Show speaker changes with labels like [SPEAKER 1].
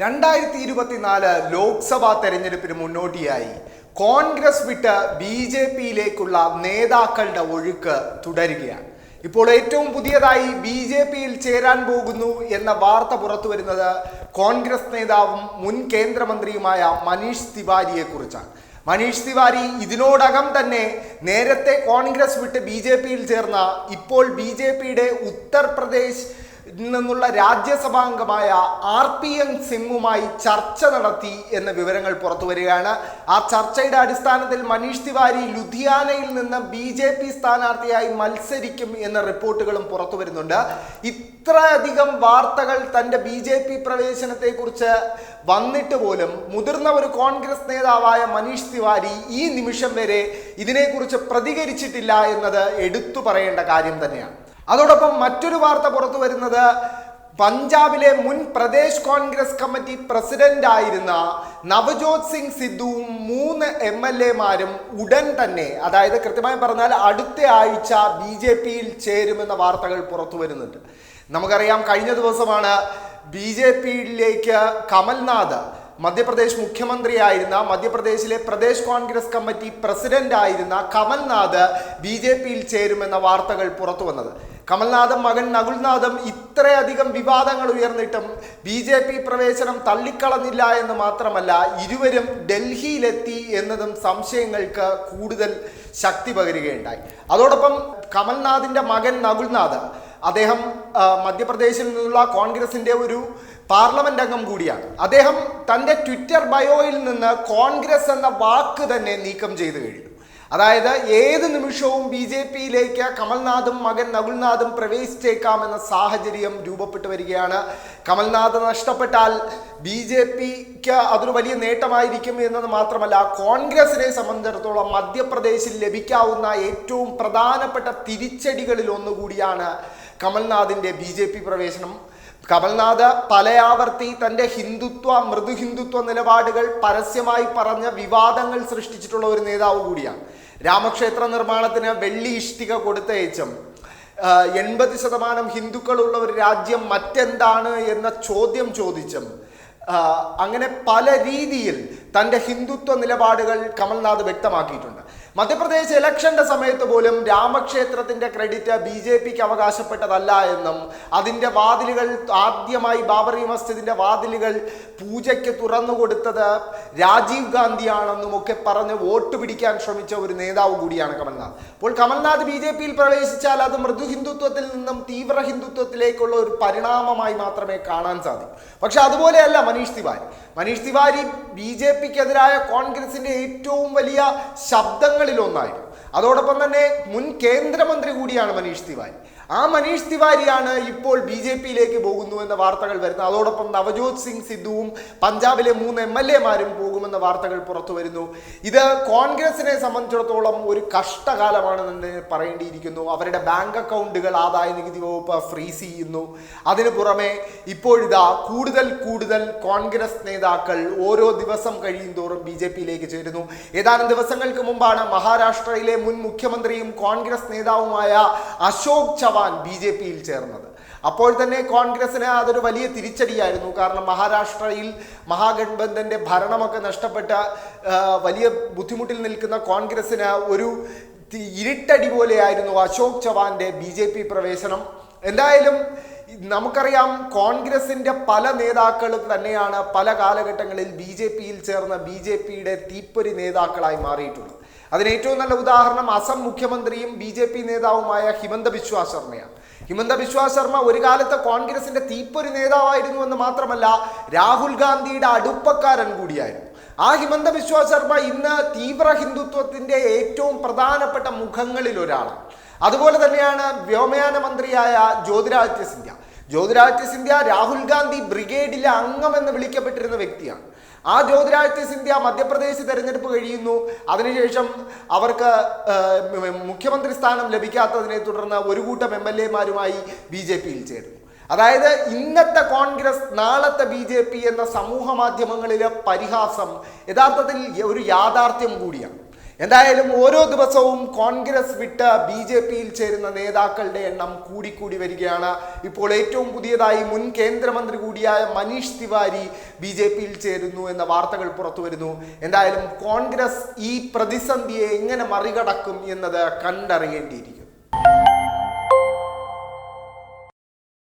[SPEAKER 1] 2024 ലോക്സഭാ തെരഞ്ഞെടുപ്പിന് മുന്നോടിയായി കോൺഗ്രസ് വിട്ട് ബി.ജെ.പിയിലേക്കുള്ള നേതാക്കളുടെ ഒഴുക്ക് തുടരുകയാണ്. ഇപ്പോൾ ഏറ്റവും പുതിയതായി ബി.ജെ.പിയിൽ ചേരാൻ പോകുന്നു എന്ന വാർത്ത പുറത്തു വരുന്നത് കോൺഗ്രസ് നേതാവും മുൻ കേന്ദ്രമന്ത്രിയുമായ മനീഷ് തിവാരിയെ കുറിച്ചാണ്. മനീഷ് തിവാരി ഇതിനോടകം തന്നെ നേരത്തെ കോൺഗ്രസ് വിട്ട് ബി.ജെ.പിയിൽ ചേർന്ന ഇപ്പോൾ ബി.ജെ.പിയുടെ ഉത്തർപ്രദേശ് നിന്നുള്ള രാജ്യസഭാംഗമായ RPN സിംഗുമായി ചർച്ച നടത്തി എന്ന വിവരങ്ങൾ പുറത്തു വരികയാണ്. ആ ചർച്ചയുടെ അടിസ്ഥാനത്തിൽ മനീഷ് തിവാരി ലുധിയാനയിൽ നിന്ന് ബി.ജെ.പി സ്ഥാനാർത്ഥിയായി മത്സരിക്കും എന്ന റിപ്പോർട്ടുകളും പുറത്തു വരുന്നുണ്ട്. ഇത്രയധികം വാർത്തകൾ തൻ്റെ ബി.ജെ.പി പ്രവേശനത്തെക്കുറിച്ച് വന്നിട്ട് പോലും മുതിർന്ന ഒരു കോൺഗ്രസ് നേതാവായ മനീഷ് തിവാരി ഈ നിമിഷം വരെ ഇതിനെക്കുറിച്ച് പ്രതികരിച്ചിട്ടില്ല എന്നത് എടുത്തു പറയേണ്ട കാര്യം തന്നെയാണ്. അതോടൊപ്പം മറ്റൊരു വാർത്ത പുറത്തു വരുന്നത് പഞ്ചാബിലെ മുൻ പ്രദേശ് കോൺഗ്രസ് കമ്മിറ്റി പ്രസിഡന്റ് ആയിരുന്ന നവജോത് സിംഗ് സിദ്ധുവും 3 MLA-മാരും ഉടൻ തന്നെ, അതായത് കൃത്യമായി പറഞ്ഞാൽ അടുത്ത ആഴ്ച ബി.ജെ.പിയിൽ ചേരുമെന്ന വാർത്തകൾ പുറത്തു വരുന്നുണ്ട്. നമുക്കറിയാം, കഴിഞ്ഞ ദിവസമാണ് ബി.ജെ.പിയിലേക്ക് കമൽനാഥ്, മധ്യപ്രദേശ് മുഖ്യമന്ത്രിയായിരുന്ന, മധ്യപ്രദേശിലെ പ്രദേശ് കോൺഗ്രസ് കമ്മിറ്റി പ്രസിഡന്റ് ആയിരുന്ന കമൽനാഥ് ബി.ജെ.പിയിൽ ചേരുമെന്ന വാർത്തകൾ പുറത്തു വന്നത്. കമൽനാഥും മകൻ നകുൽനാഥും ഇത്രയധികം വിവാദങ്ങൾ ഉയർന്നിട്ടും ബി.ജെ.പി പ്രവേശനം തള്ളിക്കളഞ്ഞില്ല എന്ന് മാത്രമല്ല, ഇരുവരും ഡൽഹിയിലെത്തി എന്നതും സംശയങ്ങൾക്ക് കൂടുതൽ ശക്തി പകരുകയുണ്ടായി. അതോടൊപ്പം കമൽനാഥിൻ്റെ മകൻ നകുൽനാഥ്, അദ്ദേഹം മധ്യപ്രദേശിൽ നിന്നുള്ള കോൺഗ്രസിൻ്റെ ഒരു പാർലമെന്റ് അംഗം കൂടിയാണ്. അദ്ദേഹം തൻ്റെ ട്വിറ്റർ ബയോയിൽ നിന്ന് കോൺഗ്രസ് എന്ന വാക്ക് തന്നെ നീക്കം ചെയ്തു കഴിഞ്ഞു. അതായത് ഏത് നിമിഷവും ബി.ജെ.പിയിലേക്ക് കമൽനാഥും മകൻ നകുൽനാഥും പ്രവേശിച്ചേക്കാമെന്ന സാഹചര്യം രൂപപ്പെട്ടു വരികയാണ്. കമൽനാഥ് നഷ്ടപ്പെട്ടാൽ ബി.ജെ.പിക്ക് അതൊരു വലിയ നേട്ടമായിരിക്കും എന്നത് മാത്രമല്ല, കോൺഗ്രസിനെ സംബന്ധിച്ചിടത്തോളം മധ്യപ്രദേശിൽ ലഭിക്കാവുന്ന ഏറ്റവും പ്രധാനപ്പെട്ട തിരിച്ചടികളിൽ ഒന്നുകൂടിയാണ് കമൽനാഥിൻ്റെ ബി.ജെ.പി പ്രവേശനം. കമൽനാഥ് പലയാവർത്തി തൻ്റെ മൃദു ഹിന്ദുത്വ നിലപാടുകൾ പരസ്യമായി പറഞ്ഞ വിവാദങ്ങൾ സൃഷ്ടിച്ചിട്ടുള്ള ഒരു നേതാവ് കൂടിയാണ്. രാമക്ഷേത്ര നിർമ്മാണത്തിന് വെള്ളി ഇഷ്ടിക കൊടുത്തയച്ചും 80% ഹിന്ദുക്കളുള്ള ഒരു രാജ്യം മറ്റെന്താണ് എന്ന ചോദ്യം ചോദിച്ചും അങ്ങനെ പല രീതിയിൽ തൻ്റെ ഹിന്ദുത്വ നിലപാടുകൾ കമൽനാഥ് വ്യക്തമാക്കിയിട്ടുണ്ട്. മധ്യപ്രദേശ് ഇലക്ഷന്റെ സമയത്ത് പോലും രാമക്ഷേത്രത്തിന്റെ ക്രെഡിറ്റ് ബി.ജെ.പിക്ക് അവകാശപ്പെട്ടതല്ല എന്നും അതിൻ്റെ വാതിലുകൾ ആദ്യമായി ബാബറി മസ്ജിദിന്റെ വാതിലുകൾ പൂജയ്ക്ക് തുറന്നു കൊടുത്തത് രാജീവ് ഗാന്ധിയാണെന്നും ഒക്കെ പറഞ്ഞ് വോട്ട് പിടിക്കാൻ ശ്രമിച്ച ഒരു നേതാവ് കൂടിയാണ് കമൽനാഥ്. അപ്പോൾ കമൽനാഥ് ബി.ജെ.പിയിൽ പ്രവേശിച്ചാൽ അത് മൃദു ഹിന്ദുത്വത്തിൽ നിന്നും തീവ്ര ഹിന്ദുത്വത്തിലേക്കുള്ള ഒരു പരിണാമമായി മാത്രമേ കാണാൻ സാധിക്കൂ. പക്ഷെ അതുപോലെയല്ല മനീഷ് തിവാരി ബി.ജെ.പിക്കെതിരായ കോൺഗ്രസിന്റെ ഏറ്റവും വലിയ ശബ്ദങ്ങളിലൊന്നായിരുന്നു. അതോടൊപ്പം തന്നെ മുൻ കേന്ദ്രമന്ത്രി കൂടിയാണ് മനീഷ് തിവാരി. ആ മനീഷ് തിവാരിയാണ് ഇപ്പോൾ ബി.ജെ.പിയിലേക്ക് പോകുന്നു എന്ന വാർത്തകൾ വരുന്നത്. അതോടൊപ്പം നവജോത് സിംഗ് സിദ്ധുവും പഞ്ചാബിലെ 3 MLA-മാരും പോകുമെന്ന വാർത്തകൾ പുറത്തു വരുന്നു. ഇത് കോൺഗ്രസിനെ സംബന്ധിച്ചിടത്തോളം ഒരു കഷ്ടകാലമാണെന്ന് പറയേണ്ടിയിരിക്കുന്നു. അവരുടെ ബാങ്ക് അക്കൗണ്ടുകൾ ആദായ നികുതി വകുപ്പ് ഫ്രീസ് ചെയ്യുന്നു. അതിനു പുറമെ ഇപ്പോഴിതാ കൂടുതൽ കോൺഗ്രസ് നേതാക്കൾ ഓരോ ദിവസം കഴിയും തോറും ബി.ജെ.പിയിലേക്ക് ചേരുന്നു. ഏതാനും ദിവസങ്ങൾക്ക് മുമ്പാണ് മഹാരാഷ്ട്രയിലെ മുൻ മുഖ്യമന്ത്രിയും കോൺഗ്രസ് നേതാവുമായ അശോക് ചവാൻ ബി.ജെ.പിയിൽ ചേർന്നത്. അപ്പോൾ തന്നെ കോൺഗ്രസിന് അതൊരു വലിയ തിരിച്ചടിയായിരുന്നു. കാരണം മഹാരാഷ്ട്രയിൽ മഹാഗഠബന്ധന്റെ ഭരണമൊക്കെ നഷ്ടപ്പെട്ട വലിയ ബുദ്ധിമുട്ടിൽ നിൽക്കുന്ന കോൺഗ്രസിന് ഒരു ഇരുട്ടടി പോലെയായിരുന്നു അശോക് ചവാന്റെ ബി.ജെ.പി പ്രവേശനം. എന്തായാലും നമുക്കറിയാം, കോൺഗ്രസിന്റെ പല നേതാക്കളും തന്നെയാണ് പല കാലഘട്ടങ്ങളിൽ ബി.ജെ.പിയിൽ ചേർന്ന ബി.ജെ.പിയുടെ തീപ്പൊരി നേതാക്കളായി മാറിയിട്ടുള്ളത്. അതിന് ഏറ്റവും നല്ല ഉദാഹരണം അസം മുഖ്യമന്ത്രിയും ബി.ജെ.പി നേതാവുമായ ഹിമന്ത ബിശ്വ ശർമ്മയാണ്. ഹിമന്ത ബിശ്വ ശർമ്മ ഒരു കാലത്ത് കോൺഗ്രസിന്റെ തീപ്പൊരി നേതാവായിരുന്നു എന്ന് മാത്രമല്ല, രാഹുൽ ഗാന്ധിയുടെ അടുപ്പക്കാരൻ കൂടിയായിരുന്നു. ആ ഹിമന്ത ബിശ്വ ശർമ്മ ഇന്ന് തീവ്ര ഹിന്ദുത്വത്തിന്റെ ഏറ്റവും പ്രധാനപ്പെട്ട മുഖങ്ങളിൽ ഒരാളാണ്. അതുപോലെ തന്നെയാണ് വ്യോമയാന മന്ത്രിയായ ജ്യോതിരാദിത്യ സിന്ധ്യ രാഹുൽ ഗാന്ധി ബ്രിഗേഡിലെ അംഗമെന്ന് വിളിക്കപ്പെട്ടിരുന്ന വ്യക്തിയാണ്. ആ ജ്യോതിരാദിത്യ സിന്ധ്യ മധ്യപ്രദേശ് തെരഞ്ഞെടുപ്പ് കഴിയുന്നു. അതിനുശേഷം അവർക്ക് മുഖ്യമന്ത്രി സ്ഥാനം ലഭിക്കാത്തതിനെ തുടർന്ന് ഒരു കൂട്ടം MLA-മാരുമായി ബി.ജെ.പിയിൽ ചേർന്നു. അതായത് ഇന്നത്തെ കോൺഗ്രസ് നാളത്തെ ബി.ജെ.പി എന്ന സമൂഹ മാധ്യമങ്ങളിലെ പരിഹാസം യഥാർത്ഥത്തിൽ ഒരു യാഥാർത്ഥ്യം കൂടിയാണ്. എന്തായാലും ഓരോ ദിവസവും കോൺഗ്രസ് വിട്ട് BJPയിൽ ചേരുന്ന നേതാക്കളുടെ എണ്ണം കൂടിക്കൂടി വരികയാണ്. ഇപ്പോൾ ഏറ്റവും പുതിയതായി മുൻ കേന്ദ്രമന്ത്രി കൂടിയായ മനീഷ് തിവാരി BJPയിൽ ചേരുന്നു എന്ന വാർത്തകൾ പുറത്തു വരുന്നു. എന്തായാലും കോൺഗ്രസ് ഈ പ്രതിസന്ധിയെ എങ്ങനെ മറികടക്കും എന്നത് കണ്ടറിയേണ്ടിയിരിക്കും.